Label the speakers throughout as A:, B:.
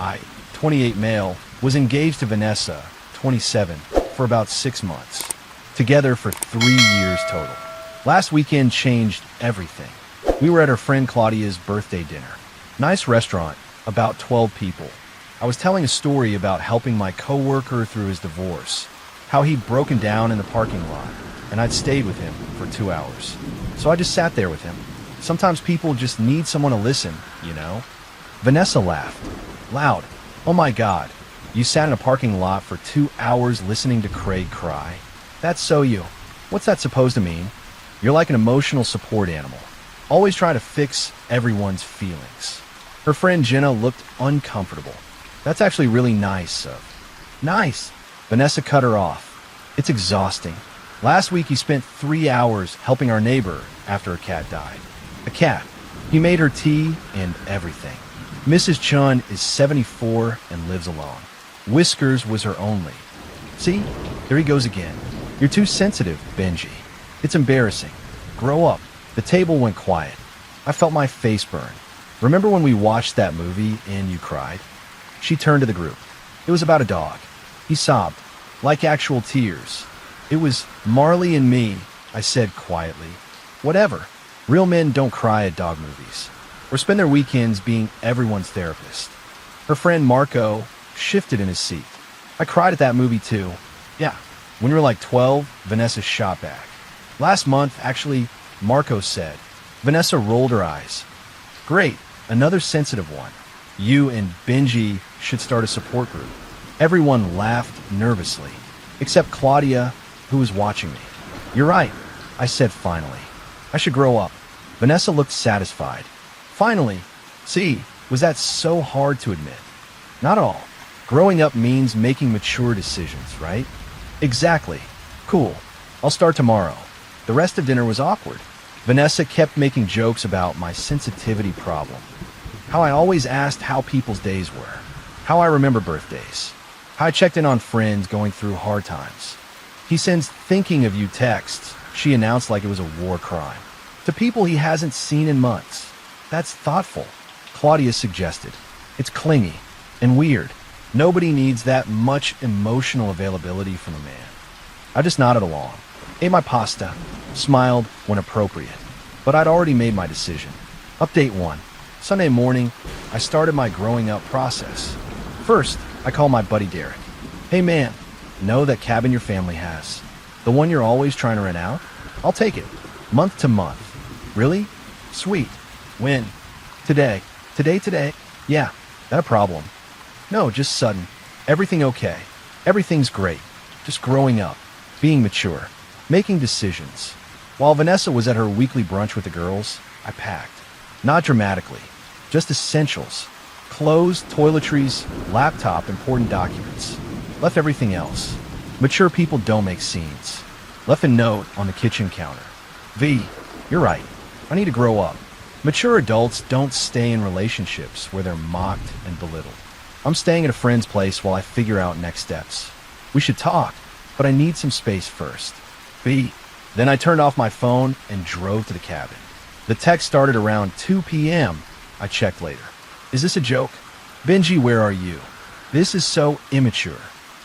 A: I, 28 male, was engaged to Vanessa, 27, for about 6 months. Together for 3 years total. Last weekend changed everything. We were at her friend Claudia's birthday dinner. Nice restaurant, about 12 people. I was telling a story about helping my coworker through his divorce, how he'd broken down in the parking lot, and I'd stayed with him for 2 hours. So I just sat there with him. Sometimes people just need someone to listen, you know? Vanessa laughed. Loud. Oh my God. You sat in a parking lot for 2 hours listening to Craig cry? That's so you. What's that supposed to mean? You're like an emotional support animal. Always trying to fix everyone's feelings. Her friend Jenna looked uncomfortable. That's actually really nice of. Nice. Vanessa cut her off. It's exhausting. Last week you spent 3 hours helping our neighbor after a cat died. A cat. He made her tea and everything. Mrs. Chun is 74 and lives alone. Whiskers was her only. See? There he goes again. You're too sensitive, Benji. It's embarrassing. Grow up. The table went quiet. I felt my face burn. Remember when we watched that movie and you cried? She turned to the group. It was about a dog. He sobbed, like actual tears. It was Marley and Me, I said quietly. Whatever. Real men don't cry at dog movies, or spend their weekends being everyone's therapist. Her friend Marco shifted in his seat. I cried at that movie too. Yeah, when we were like 12, Vanessa shot back. Last month, actually, Marco said. Vanessa rolled her eyes. Great, another sensitive one. You and Benji should start a support group. Everyone laughed nervously, except Claudia, who was watching me. You're right, I said finally. I should grow up. Vanessa looked satisfied. Finally. See, was that so hard to admit? Not at all. Growing up means making mature decisions, right? Exactly. Cool. I'll start tomorrow. The rest of dinner was awkward. Vanessa kept making jokes about my sensitivity problem. How I always asked how people's days were. How I remember birthdays. How I checked in on friends going through hard times. He sends thinking of you texts, she announced like it was a war crime, to people he hasn't seen in months. That's thoughtful, Claudia suggested. It's clingy and weird. Nobody needs that much emotional availability from a man. I just nodded along, ate my pasta, smiled when appropriate, but I'd already made my decision. Update 1. Sunday morning, I started my growing up process. First, I called my buddy Derek. Hey man, know that cabin your family has? The one you're always trying to rent out? I'll take it. Month to month. Really? Sweet. When? Today. Today? Yeah, that a problem? No, just sudden. Everything okay. Everything's great. Just growing up. Being mature. Making decisions. While Vanessa was at her weekly brunch with the girls, I packed. Not dramatically. Just essentials. Clothes, toiletries, laptop, important documents. Left everything else. Mature people don't make scenes. Left a note on the kitchen counter. V, you're right. I need to grow up. Mature adults don't stay in relationships where they're mocked and belittled. I'm staying at a friend's place while I figure out next steps. We should talk, but I need some space first. V. Then I turned off my phone and drove to the cabin. The text started around 2 p.m. I checked later. Is this a joke? Benji, where are you? This is so immature.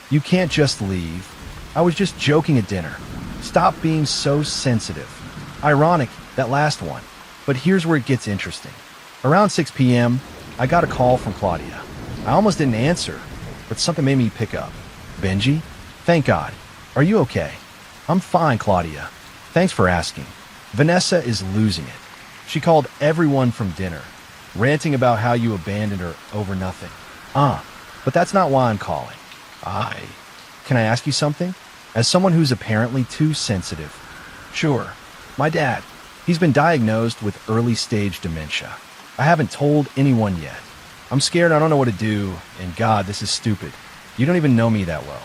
A: You can't just leave. I was just joking at dinner. Stop being so sensitive. Ironic, that last one. But here's where it gets interesting. Around 6 p.m., I got a call from Claudia. I almost didn't answer, but something made me pick up. Benji? Thank God. Are you okay? I'm fine, Claudia. Thanks for asking. Vanessa is losing it. She called everyone from dinner, ranting about how you abandoned her over nothing. But that's not why I'm calling. Can I ask you something? As someone who's apparently too sensitive. Sure. My dad. He's been diagnosed with early-stage dementia. I haven't told anyone yet. I'm scared I don't know what to do, and God, this is stupid. You don't even know me that well.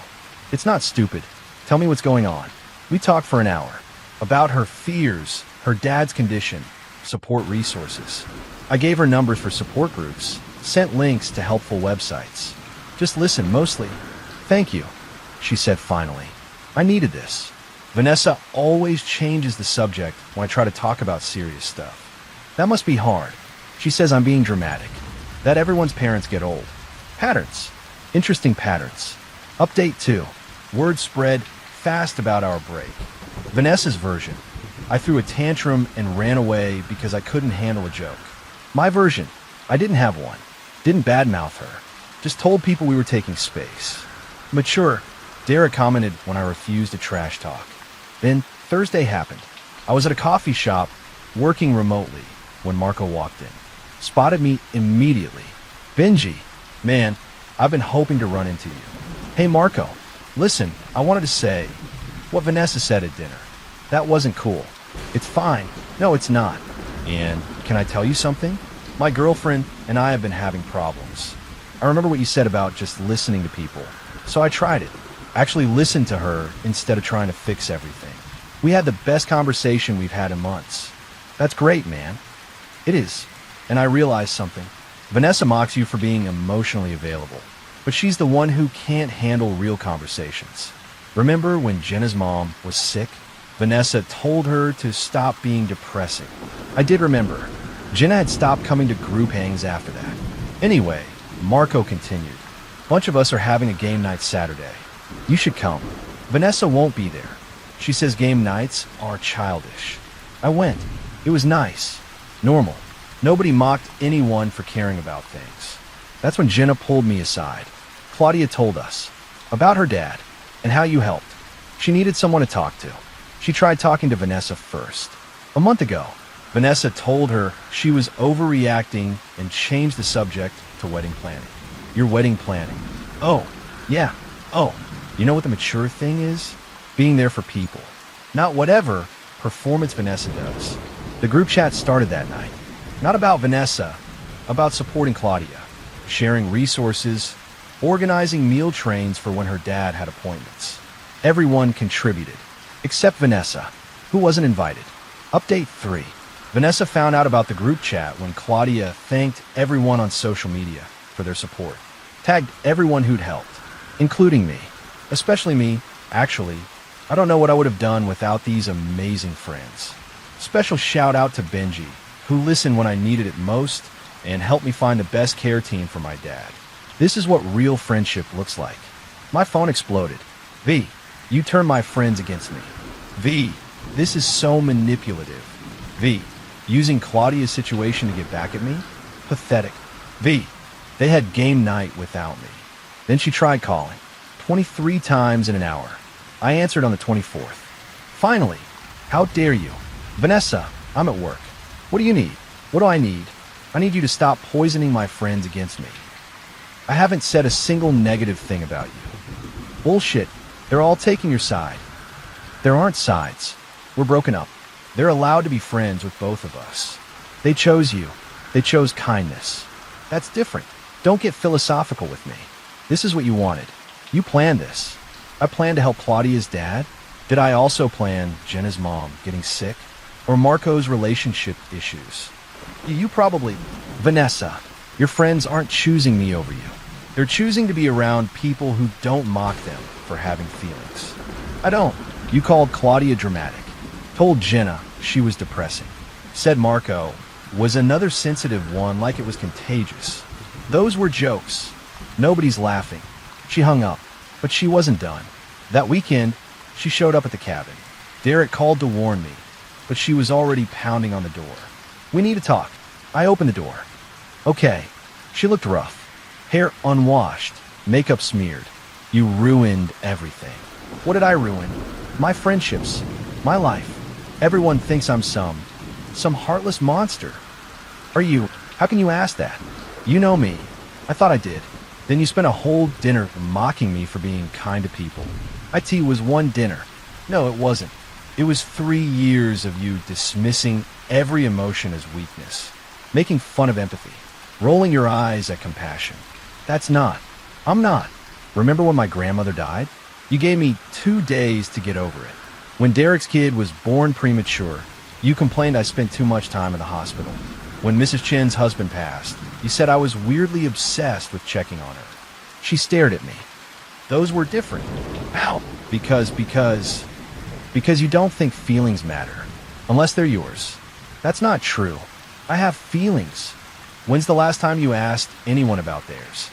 A: It's not stupid. Tell me what's going on. We talked for an hour. About her fears, her dad's condition, support resources. I gave her numbers for support groups, sent links to helpful websites. Just listen, mostly. Thank you, she said finally. I needed this. Vanessa always changes the subject when I try to talk about serious stuff. That must be hard. She says I'm being dramatic, that everyone's parents get old. Patterns. Interesting patterns. Update 2. Word spread fast about our break. Vanessa's version. I threw a tantrum and ran away because I couldn't handle a joke. My version. I didn't have one. Didn't badmouth her. Just told people we were taking space. Mature. Derek commented when I refused to trash talk. Then Thursday happened. I was at a coffee shop working remotely when Marco walked in. Spotted me immediately. Benji, man, I've been hoping to run into you. Hey Marco, listen, I wanted to say what Vanessa said at dinner. That wasn't cool. It's fine. No, it's not. And can I tell you something? My girlfriend and I have been having problems. I remember what you said about just listening to people. So I tried it. Actually listened to her instead of trying to fix everything. We had the best conversation we've had in months. That's great, man. It is. And I realized something. Vanessa mocks you for being emotionally available, but she's the one who can't handle real conversations. Remember when Jenna's mom was sick? Vanessa told her to stop being depressing. I did remember. Jenna had stopped coming to group hangs after that. Anyway, Marco continued. Bunch of us are having a game night Saturday. You should come. Vanessa won't be there. She says game nights are childish. I went. It was nice. Normal. Nobody mocked anyone for caring about things. That's when Jenna pulled me aside. Claudia told us about her dad and how you helped. She needed someone to talk to. She tried talking to Vanessa first. A month ago, Vanessa told her she was overreacting and changed the subject to wedding planning. Your wedding planning. Oh, yeah. Oh, you know what the mature thing is? Being there for people. Not whatever performance Vanessa does. The group chat started that night. Not about Vanessa, about supporting Claudia, sharing resources, organizing meal trains for when her dad had appointments. Everyone contributed, except Vanessa, who wasn't invited. Update 3. Vanessa found out about the group chat when Claudia thanked everyone on social media for their support. Tagged everyone who'd helped, including me. Especially me, actually. I don't know what I would have done without these amazing friends. Special shout out to Benji, who listened when I needed it most and helped me find the best care team for my dad. This is what real friendship looks like. My phone exploded. V, you turned my friends against me. V, this is so manipulative. V, using Claudia's situation to get back at me? Pathetic. V, they had game night without me. Then she tried calling. 23 times in an hour. I answered on the 24th. Finally, how dare you? Vanessa, I'm at work. What do you need? What do I need? I need you to stop poisoning my friends against me. I haven't said a single negative thing about you. Bullshit. They're all taking your side. There aren't sides. We're broken up. They're allowed to be friends with both of us. They chose you. They chose kindness. That's different. Don't get philosophical with me. This is what you wanted. You planned this. I planned to help Claudia's dad. Did I also plan Jenna's mom getting sick? Or Marco's relationship issues? You probably... Vanessa, your friends aren't choosing me over you. They're choosing to be around people who don't mock them for having feelings. I don't. You called Claudia dramatic. Told Jenna she was depressing. Said Marco was another sensitive one like it was contagious. Those were jokes. Nobody's laughing. She hung up, but she wasn't done. That weekend, she showed up at the cabin. Derek called to warn me, but she was already pounding on the door. We need to talk. I opened the door. Okay. She looked rough. Hair unwashed, makeup smeared. You ruined everything. What did I ruin? My friendships, my life. Everyone thinks I'm some heartless monster. Are you? How can you ask that? You know me. I thought I did. Then you spent a whole dinner mocking me for being kind to people. IT was one dinner. No, it wasn't. It was 3 years of you dismissing every emotion as weakness, making fun of empathy, rolling your eyes at compassion. That's not. I'm not. Remember when my grandmother died? You gave me 2 days to get over it. When Derek's kid was born premature, you complained I spent too much time in the hospital. When Mrs. Chen's husband passed, you said I was weirdly obsessed with checking on her. She stared at me. Those were different. How? Because you don't think feelings matter, unless they're yours. That's not true. I have feelings. When's the last time you asked anyone about theirs?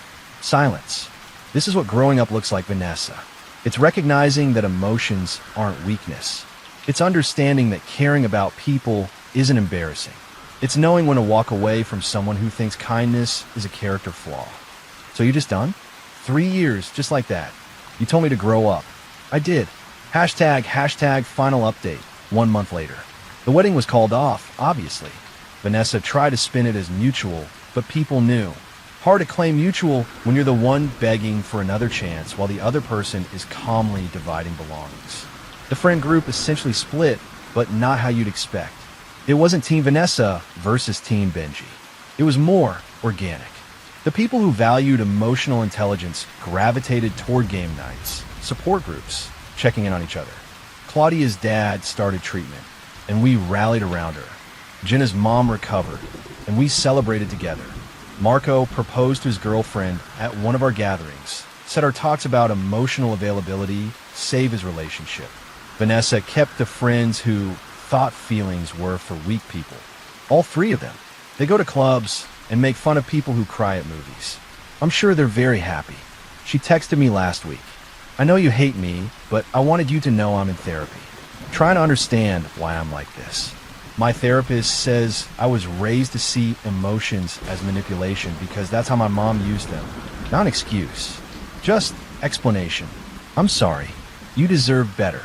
A: Silence. This is what growing up looks like, Vanessa. It's recognizing that emotions aren't weakness. It's understanding that caring about people isn't embarrassing. It's knowing when to walk away from someone who thinks kindness is a character flaw. So you just done? 3 years, just like that. You told me to grow up. I did. Hashtag final update, 1 month later. The wedding was called off, obviously. Vanessa tried to spin it as mutual, but people knew. Hard to claim mutual when you're the one begging for another chance while the other person is calmly dividing belongings. The friend group essentially split, but not how you'd expect. It wasn't Team Vanessa versus Team Benji. It was more organic. The people who valued emotional intelligence gravitated toward game nights, support groups, checking in on each other. Claudia's dad started treatment, and we rallied around her. Jenna's mom recovered, and we celebrated together. Marco proposed to his girlfriend at one of our gatherings, said our talks about emotional availability save his relationship. Vanessa kept the friends who thought feelings were for weak people. All 3 of them. They go to clubs and make fun of people who cry at movies. I'm sure they're very happy. She texted me last week. I know you hate me, but I wanted you to know I'm in therapy. Trying to understand why I'm like this. My therapist says I was raised to see emotions as manipulation because that's how my mom used them. Not an excuse, just explanation. I'm sorry. You deserve better.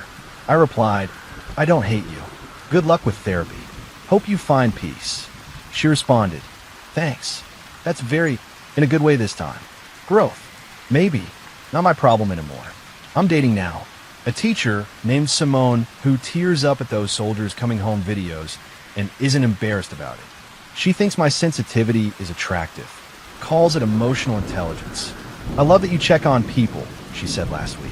A: I replied, I don't hate you. Good luck with therapy. Hope you find peace. She responded, thanks. That's very, in a good way this time. Growth. Maybe. Not my problem anymore. I'm dating now. A teacher named Simone who tears up at those soldiers coming home videos and isn't embarrassed about it. She thinks my sensitivity is attractive, calls it emotional intelligence. I love that you check on people, she said last week.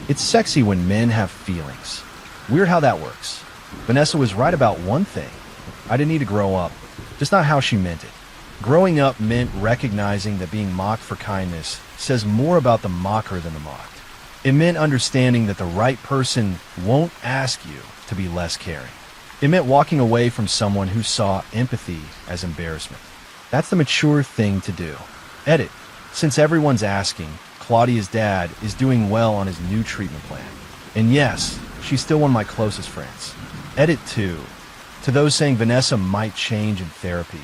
A: It's sexy when men have feelings. Weird how that works. Vanessa was right about one thing. I didn't need to grow up, just not how she meant it. Growing up meant recognizing that being mocked for kindness says more about the mocker than the mocked. It meant understanding that the right person won't ask you to be less caring. It meant walking away from someone who saw empathy as embarrassment. That's the mature thing to do. Edit. Since everyone's asking, Claudia's dad is doing well on his new treatment plan. And yes, she's still one of my closest friends. Edit 2. To those saying Vanessa might change in therapy.